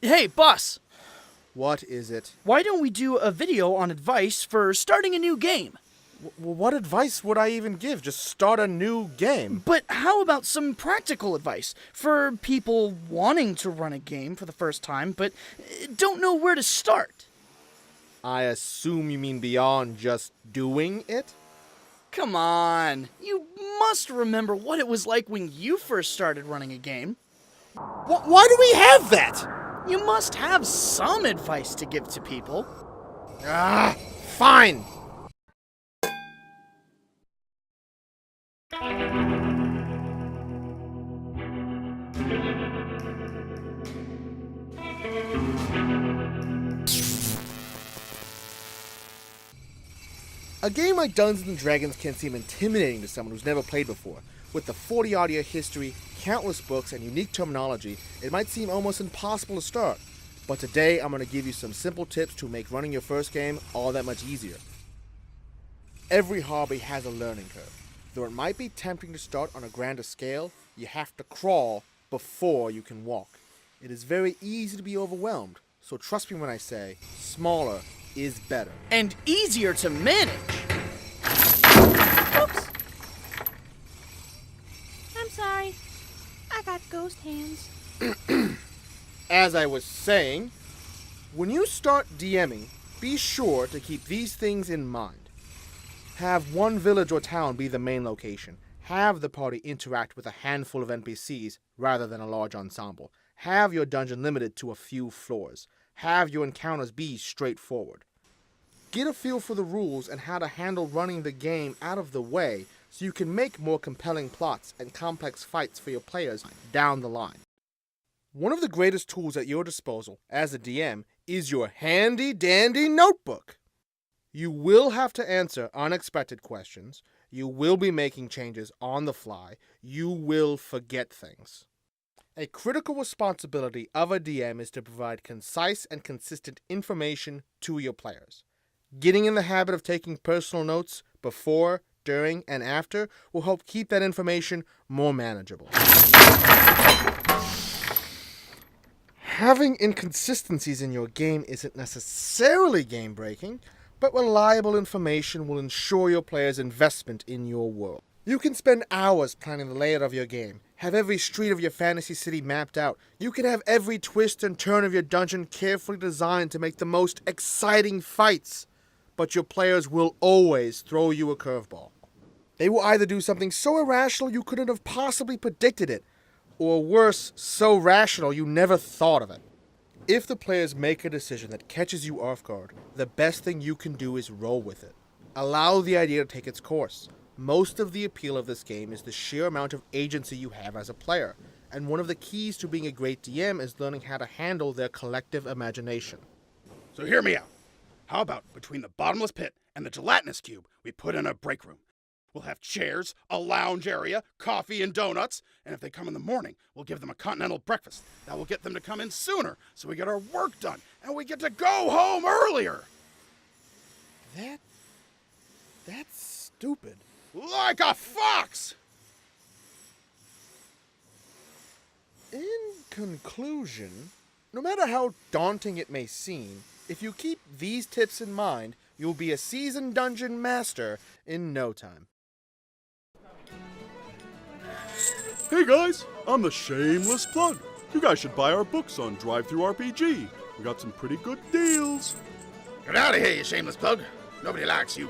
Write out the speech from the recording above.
Hey, boss! What is it? Why don't we do a video on advice for starting a new game? What advice would I even give? Just start a new game. But how about some practical advice for people wanting to run a game for the first time but don't know where to start? I assume you mean beyond just doing it? Come on, you must remember what it was like when you first started running a game. Why do we have that? You must have some advice to give to people. Fine. A game like Dungeons & Dragons can seem intimidating to someone who's never played before. With the 40-odd year history, countless books, and unique terminology, it might seem almost impossible to start. But today, I'm going to give you some simple tips to make running your first game all that much easier. Every hobby has a learning curve. Though it might be tempting to start on a grander scale, you have to crawl before you can walk. It is very easy to be overwhelmed, so trust me when I say, smaller is better. And easier to manage. Oops. I'm sorry. I got ghost hands. As I was saying, when you start DMing, be sure to keep these things in mind. Have one village or town be the main location. Have the party interact with a handful of NPCs rather than a large ensemble. Have your dungeon limited to a few floors. Have your encounters be straightforward. Get a feel for the rules and how to handle running the game out of the way so you can make more compelling plots and complex fights for your players down the line. One of the greatest tools at your disposal as a DM is your handy-dandy notebook. You will have to answer unexpected questions. You will be making changes on the fly. You will forget things. A critical responsibility of a DM is to provide concise and consistent information to your players. Getting in the habit of taking personal notes before, during, and after will help keep that information more manageable. Having inconsistencies in your game isn't necessarily game-breaking, but reliable information will ensure your players' investment in your world. You can spend hours planning the layout of your game, have every street of your fantasy city mapped out. You can have every twist and turn of your dungeon carefully designed to make the most exciting fights. But your players will always throw you a curveball. They will either do something so irrational you couldn't have possibly predicted it, or worse, so rational you never thought of it. If the players make a decision that catches you off guard, the best thing you can do is roll with it. Allow the idea to take its course. Most of the appeal of this game is the sheer amount of agency you have as a player, and one of the keys to being a great DM is learning how to handle their collective imagination. So hear me out. How about between the bottomless pit and the gelatinous cube, we put in a break room? We'll have chairs, a lounge area, coffee and donuts, and if they come in the morning, we'll give them a continental breakfast. That will get them to come in sooner, so we get our work done, and we get to go home earlier. That's stupid. Like a fox! In conclusion, no matter how daunting it may seem, if you keep these tips in mind, you'll be a seasoned dungeon master in no time. Hey guys, I'm the Shameless Plug. You guys should buy our books on Drive-Thru RPG. We got some pretty good deals. Get out of here, you shameless plug. Nobody likes you.